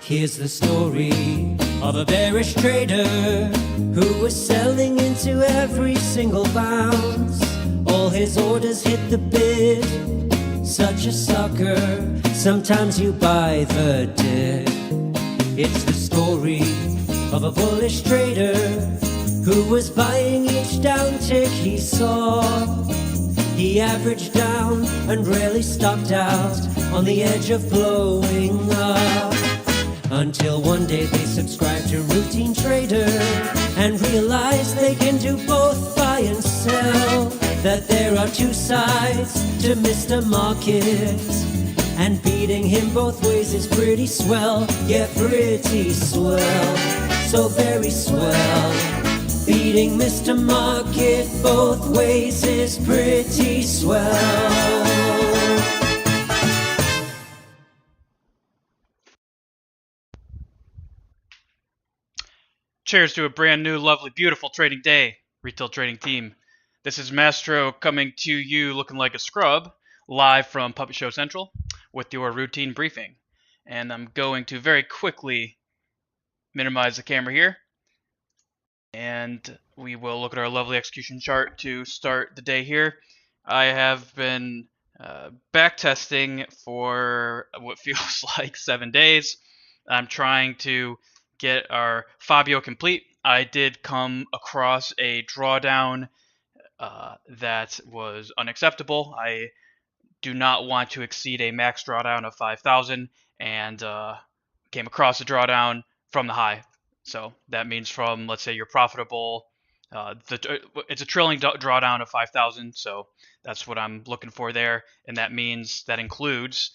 Here's the story of a bearish trader who was selling into every single bounce. All his orders hit the bid. Such a sucker, sometimes you buy the dip. It's the story of a bullish trader who was buying each down tick he saw. He averaged down and rarely stopped out on the edge of blowing up. Until one day they subscribed to Routine Trader and realized they can do both buy and sell. That there are two sides to Mr. Market, and beating him both ways is pretty swell. Yeah, pretty swell, so very swell. Beating Mr. Market both ways is pretty swell. Cheers to a brand new, lovely, beautiful trading day, retail trading team. This is Mastro coming to you looking like a scrub, live from Puppet Show Central with your routine briefing. And I'm going to very quickly minimize the camera here. And we will look at our lovely execution chart to start the day here. I have been back testing for what feels like 7 days. I'm trying to get our Fabio complete. I did come across a drawdown that was unacceptable. I do not want to exceed a max drawdown of 5,000 and came across a drawdown from the high. So that means from, let's say, you're profitable. It's a trailing drawdown of 5,000, so that's what I'm looking for there, and that means that includes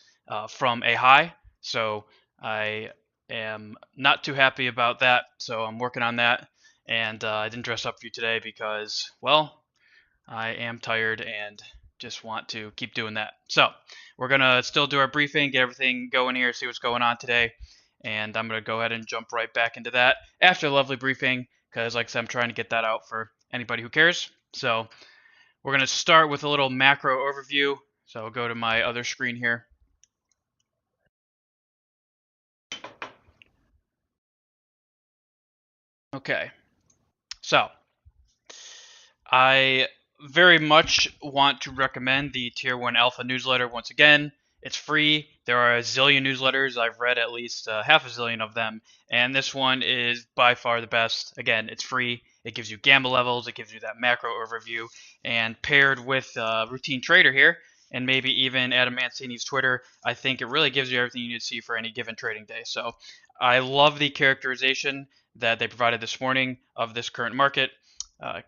from a high. So I am not too happy about that, so I'm working on that, and I didn't dress up for you today because, well, I am tired and just want to keep doing that. So we're gonna still do our briefing, get everything going here, see what's going on today, and I'm gonna go ahead and jump right back into that after the lovely briefing, because like I said, I'm trying to get that out for anybody who cares. So we're gonna start with a little macro overview. So I'll go to my other screen here. Okay, so I very much want to recommend the Tier 1 Alpha newsletter once again. It's free. There are a zillion newsletters. I've read at least half a zillion of them, and this one is by far the best. Again, it's free. It gives you gamma levels. It gives you that macro overview, and paired with Routine Trader here, and maybe even Adam Mancini's Twitter, I think it really gives you everything you need to see for any given trading day. So I love the characterization that they provided this morning of this current market,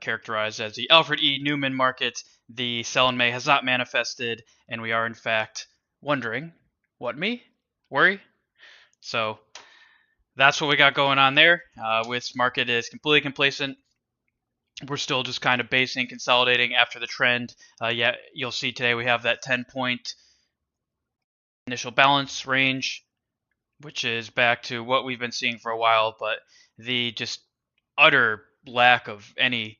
characterized as the Alfred E. Newman market. The sell in May has not manifested, and we are in fact wondering, what me? Worry? So that's what we got going on there. This market is completely complacent. We're still just kind of basing, consolidating after the trend. Yet you'll see today we have that 10-point initial balance range, which is back to what we've been seeing for a while, but the just utter lack of any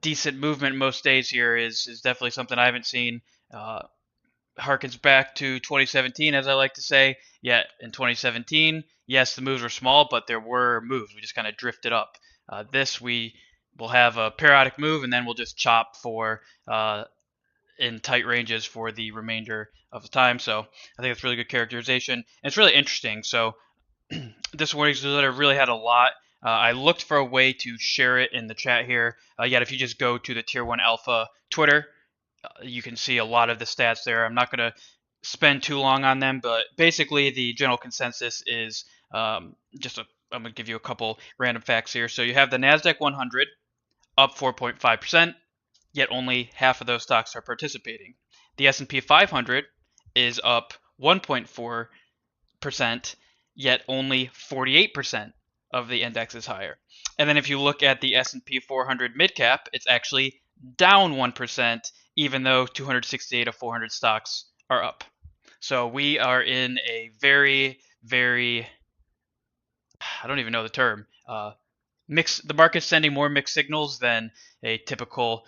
decent movement most days here is definitely something I haven't seen. Harkens back to 2017, as I like to say. Yet in 2017, yes, the moves were small, but there were moves. We just kind of drifted up. This we will have a periodic move, and then we'll just chop for in tight ranges for the remainder of the time. So I think it's really good characterization. And it's really interesting. So this morning's newsletter really had a lot. I looked for a way to share it in the chat here. Yet if you just go to the Tier 1 Alpha Twitter, you can see a lot of the stats there. I'm not going to spend too long on them, but basically the general consensus is I'm going to give you a couple random facts here. So you have the NASDAQ 100 up 4.5%, yet only half of those stocks are participating. The S&P 500 is up 1.4%, yet only 48% of the index is higher. And then if you look at the S&P 400 midcap, it's actually down 1%, even though 268 of 400 stocks are up. So we are in a very, very, I don't even know the term, the market's sending more mixed signals than a typical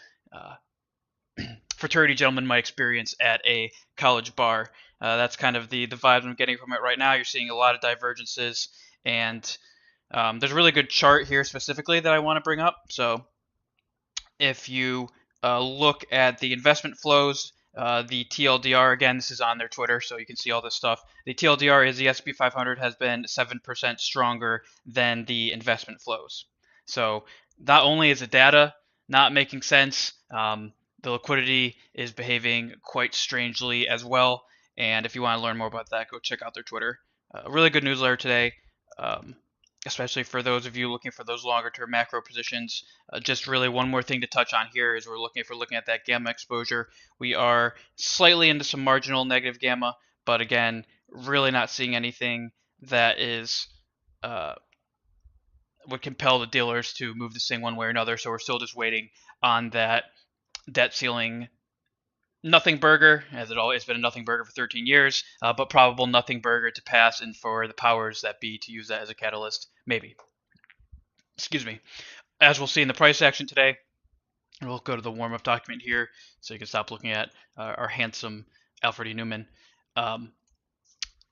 fraternity gentleman might experience at a college bar. That's kind of the vibes I'm getting from it right now. You're seeing a lot of divergences, and there's a really good chart here specifically that I want to bring up. So if you look at the investment flows, the TLDR, again, this is on their Twitter, so you can see all this stuff. The TLDR is the S&P 500 has been 7% stronger than the investment flows. So not only is the data not making sense, the liquidity is behaving quite strangely as well. And if you want to learn more about that, go check out their Twitter. Really good newsletter today, um, especially for those of you looking for those longer term macro positions. Just really one more thing to touch on here is if we're looking at that gamma exposure, we are slightly into some marginal negative gamma, but again, really not seeing anything that is would compel the dealers to move this thing one way or another. So we're still just waiting on that debt ceiling nothing burger, as it's been a nothing burger for 13 years, but probable nothing burger to pass and for the powers that be to use that as a catalyst, maybe. Excuse me. As we'll see in the price action today, we'll go to the warm-up document here so you can stop looking at our handsome Alfred E. Newman.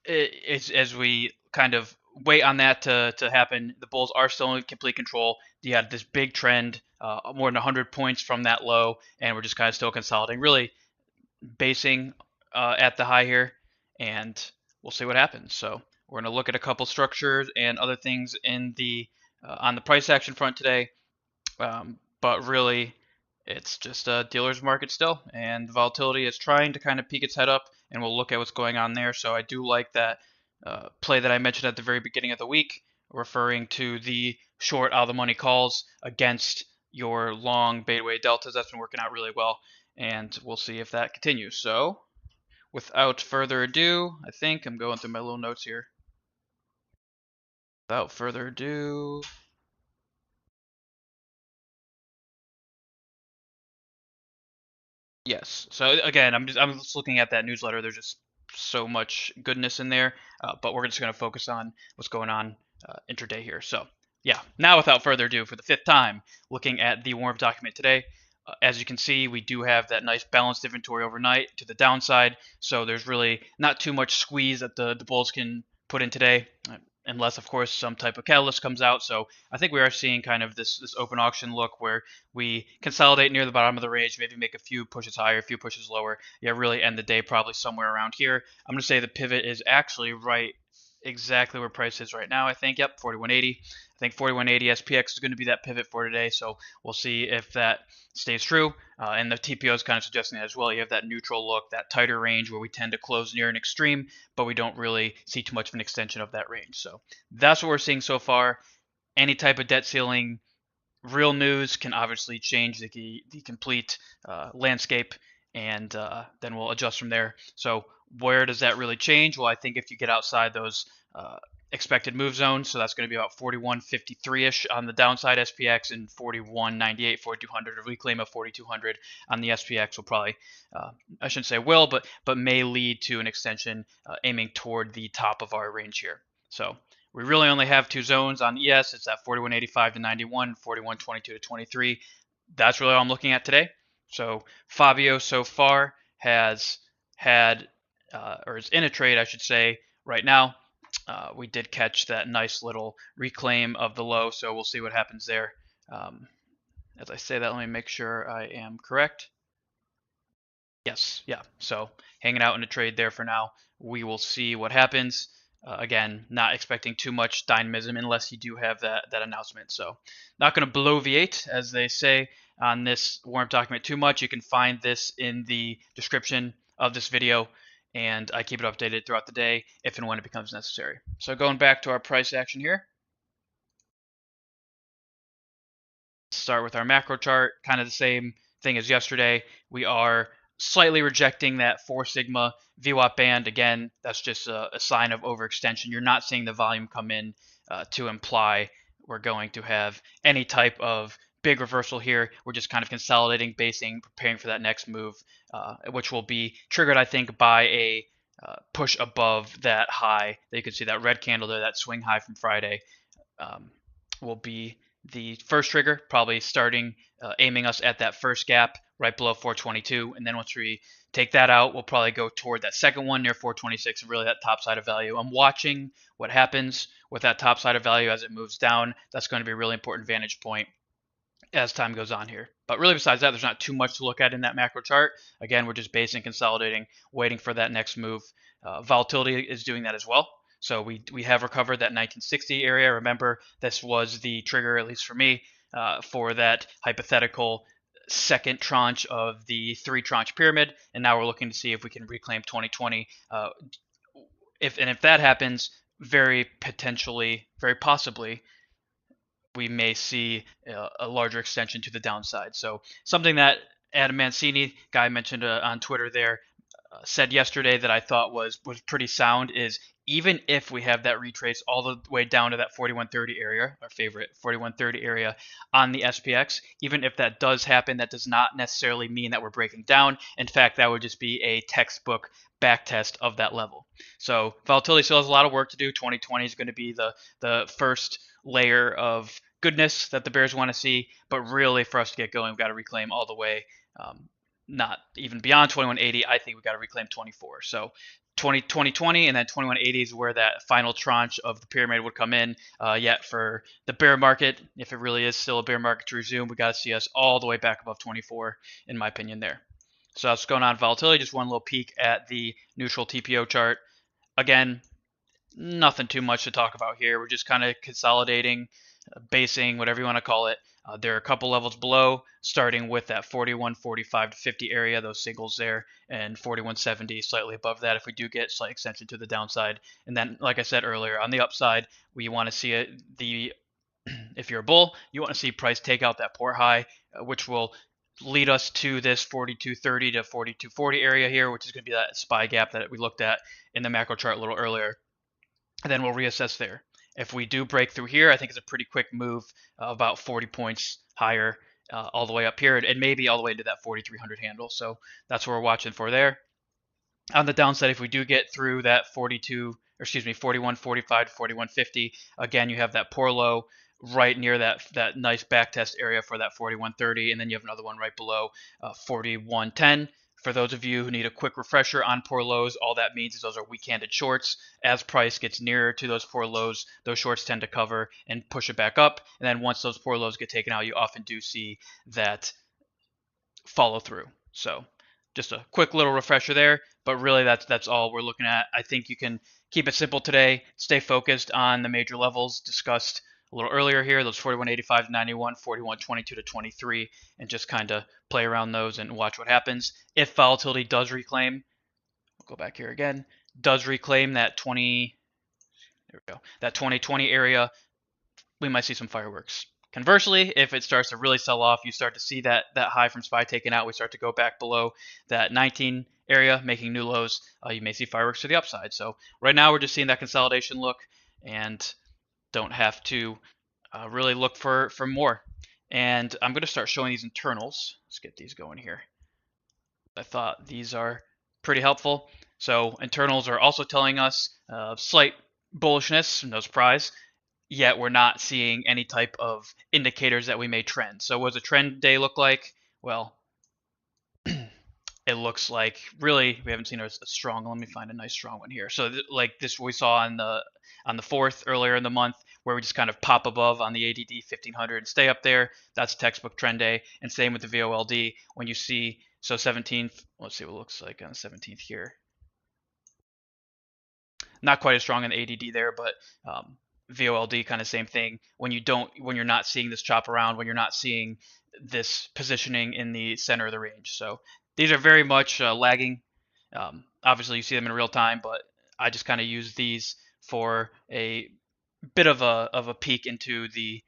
As we kind of wait on that to happen, the Bulls are still in complete control. You had this big trend, more than 100 points from that low, and we're just kind of still consolidating, really basing at the high here, and we'll see what happens. So we're going to look at a couple structures and other things in the on the price action front today. But really, it's just a dealer's market still, and volatility is trying to kind of peek its head up, and we'll look at what's going on there. So I do like that play that I mentioned at the very beginning of the week, referring to the short out of the money calls against your long beta weight deltas. That's been working out really well, and we'll see if that continues. So without further ado, I think I'm going through my little notes here. Without further ado, yes. So again, I'm just looking at that newsletter. There's just so much goodness in there, but we're just going to focus on what's going on intraday here. So yeah, now without further ado, for the fifth time, looking at the warm document today. As you can see, we do have that nice balanced inventory overnight to the downside, so there's really not too much squeeze that the bulls can put in today, unless of course some type of catalyst comes out. So I think we are seeing kind of this open auction look where we consolidate near the bottom of the range, maybe make a few pushes higher, a few pushes lower. Yeah, really end the day probably somewhere around here. I'm going to say the pivot is actually right exactly where price is right now. I think, yep, 4180. I think 4180 SPX is going to be that pivot for today, so we'll see if that stays true. And the TPO is kind of suggesting that as well. You have that neutral look, that tighter range where we tend to close near an extreme, but we don't really see too much of an extension of that range. So that's what we're seeing so far. Any type of debt ceiling, real news can obviously change the complete landscape, and then we'll adjust from there. So where does that really change? Well, I think if you get outside those expected move zones, so that's going to be about 4153-ish on the downside SPX and 4198, 4200. If we claim a 4200 on the SPX, will probably, I shouldn't say will, but may lead to an extension aiming toward the top of our range here. So we really only have two zones on ES. It's at 4185 to 91, 4122 to 23. That's really all I'm looking at today. So Fabio so far has had, or is in a trade, I should say, right now. We did catch that nice little reclaim of the low, so we'll see what happens there. As I say that, let me make sure I am correct. Yes, yeah. So hanging out in a trade there for now. We will see what happens. Again, not expecting too much dynamism unless you do have that announcement. So not going to bloviate, as they say on this warm document too much. You can find this in the description of this video, and I keep it updated throughout the day if and when it becomes necessary. So going back to our price action here. Start with our macro chart, kind of the same thing as yesterday. We are slightly rejecting that 4 sigma VWAP band. Again, that's just a sign of overextension. You're not seeing the volume come in to imply we're going to have any type of big reversal here. We're just kind of consolidating, basing, preparing for that next move, which will be triggered, I think, by a push above that high. You can see that red candle there, that swing high from Friday, will be the first trigger, probably starting aiming us at that first gap right below 422. And then once we take that out, we'll probably go toward that second one near 426, really that top side of value. I'm watching what happens with that top side of value as it moves down. That's going to be a really important vantage point as time goes on here. But really, besides that, there's not too much to look at in that macro chart. Again, we're just basing, consolidating, waiting for that next move. Volatility is doing that as well. So we have recovered that 1960 area. Remember, this was the trigger, at least for me, for that hypothetical second tranche of the three tranche pyramid. And now we're looking to see if we can reclaim 2020. If that happens, very potentially, very possibly, we may see a larger extension to the downside. So something that Adam Mancini, guy mentioned on Twitter there, said yesterday that I thought was pretty sound is even if we have that retrace all the way down to that 4130 area, our favorite 4130 area on the SPX, even if that does happen, that does not necessarily mean that we're breaking down. In fact, that would just be a textbook back test of that level. So volatility still has a lot of work to do. 2020 is going to be the first layer of goodness that the Bears want to see, but really for us to get going, we've got to reclaim all the way. Not even beyond 2180, I think we got to reclaim 24. So 2020 and then 2180 is where that final tranche of the pyramid would come in. Yet for the bear market, if it really is still a bear market to resume, we got to see us all the way back above 24, in my opinion there. So that's what's going on in volatility. Just one little peek at the neutral TPO chart. Again, nothing too much to talk about here. We're just kind of consolidating, basing, whatever you want to call it. There are a couple levels below, starting with that 41.45 to 50 area, those singles there, and 41.70 slightly above that if we do get slight extension to the downside. And then, like I said earlier, on the upside, we want to see if you're a bull, you want to see price take out that port high, which will lead us to this 42.30 to 42.40 area here, which is going to be that SPY gap that we looked at in the macro chart a little earlier. And then we'll reassess there. If we do break through here, I think it's a pretty quick move, about 40 points higher, all the way up here, and maybe all the way to that 4,300 handle. So that's what we're watching for there. On the downside, if we do get through that 41.45 to 41.50, again, you have that poor low right near that nice back test area for that 41.30, and then you have another one right below 41.10. For those of you who need a quick refresher on poor lows, all that means is those are weak-handed shorts. As price gets nearer to those poor lows, those shorts tend to cover and push it back up. And then once those poor lows get taken out, you often do see that follow through. So just a quick little refresher there, but really that's all we're looking at. I think you can keep it simple today, stay focused on the major levels discussed a little earlier here, those 41.85 to 91, 41.22 to 23, and just kind of play around those and watch what happens. If volatility does reclaim, we'll go back here again, does reclaim that 2020 area, we might see some fireworks. Conversely, if it starts to really sell off, you start to see that high from SPY taken out, we start to go back below that 19 area, making new lows, you may see fireworks to the upside. So right now we're just seeing that consolidation look and don't have to really look for more. And I'm going to start showing these internals. Let's get these going here. I thought these are pretty helpful. So internals are also telling us slight bullishness, no surprise, yet we're not seeing any type of indicators that we may trend. So what does a trend day look like? Well, it looks like really we haven't seen a strong. Let me find a nice strong one here. So like this we saw on the 4th earlier in the month, where we just kind of pop above on the ADD 1500 and stay up there. That's textbook trend day. And same with the VOLD. When you see, so 17th, let's see what it looks like on the 17th here. Not quite as strong in the ADD there, but VOLD kind of same thing. When you're not seeing this chop around, when you're not seeing this positioning in the center of the range. So these are very much lagging. Obviously, you see them in real time, but I just kind of use these for a bit of a peek into the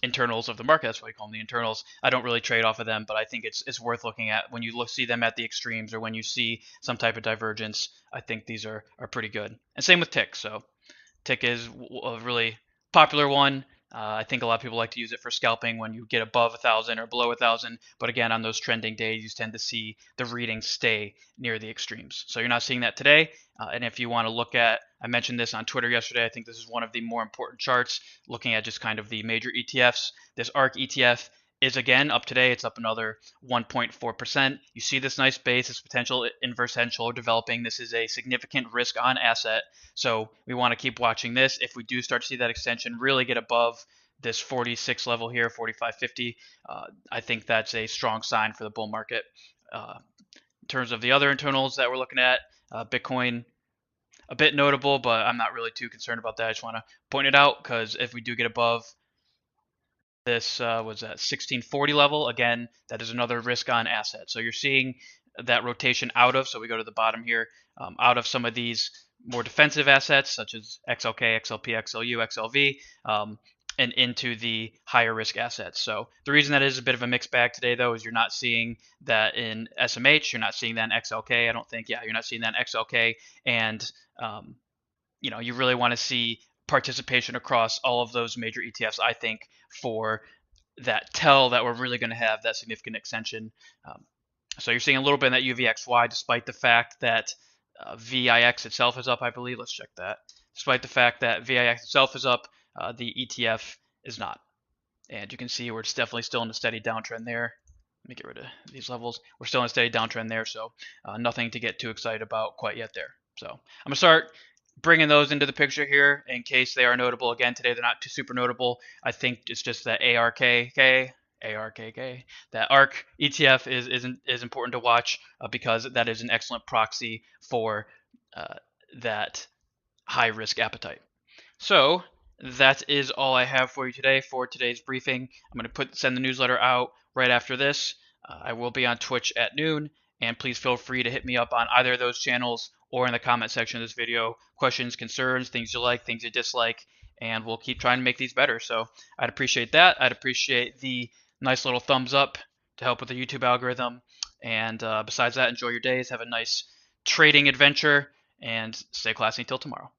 internals of the market. That's why we call them the internals. I don't really trade off of them, but I think it's worth looking at when you see them at the extremes or when you see some type of divergence. I think these are pretty good. And same with tick. So tick is a really popular one. I think a lot of people like to use it for scalping when you get above 1,000 or below 1,000. But again, on those trending days, you tend to see the readings stay near the extremes. So you're not seeing that today. And if you want to look at, I mentioned this on Twitter yesterday, I think this is one of the more important charts, looking at just kind of the major ETFs. This ARK ETF is again up today. It's up another 1.4%. You see this nice base, this potential inverse head and shoulder developing. This is a significant risk on asset. So we want to keep watching this. If we do start to see that extension really get above this 46 level here, 45.50, I think that's a strong sign for the bull market. In terms of the other internals that we're looking at, Bitcoin, a bit notable, but I'm not really too concerned about that. I just want to point it out because if we do get above this was that 1640 level, again, that is another risk on asset. So you're seeing that rotation out of, so we go to the bottom here, out of some of these more defensive assets such as XLK, XLP, XLU, XLV, and into the higher risk assets. So the reason that is a bit of a mixed bag today, though, is you're not seeing that in SMH, you're not seeing that in XLK. I don't think, yeah, you're not seeing that in XLK, and you really want to see participation across all of those major ETFs, I think, for that tell that we're really going to have that significant extension. So you're seeing a little bit in that UVXY, despite the fact that VIX itself is up, I believe. Let's check that. Despite the fact that VIX itself is up, the ETF is not. And you can see we're definitely still in a steady downtrend there. Let me get rid of these levels. We're still in a steady downtrend there, so nothing to get too excited about quite yet there. So I'm going to start bringing those into the picture here in case they are notable. Again, today they're not too super notable. I think it's just that ARKK, that ARK ETF is important to watch because that is an excellent proxy for that high risk appetite. So that is all I have for you today for today's briefing. I'm going to send the newsletter out right after this. I will be on Twitch at noon, and please feel free to hit me up on either of those channels or in the comment section of this video. Questions, concerns, things you like, things you dislike, and we'll keep trying to make these better. So I'd appreciate that. I'd appreciate the nice little thumbs up to help with the YouTube algorithm. And besides that, enjoy your days. Have a nice trading adventure and stay classy until tomorrow.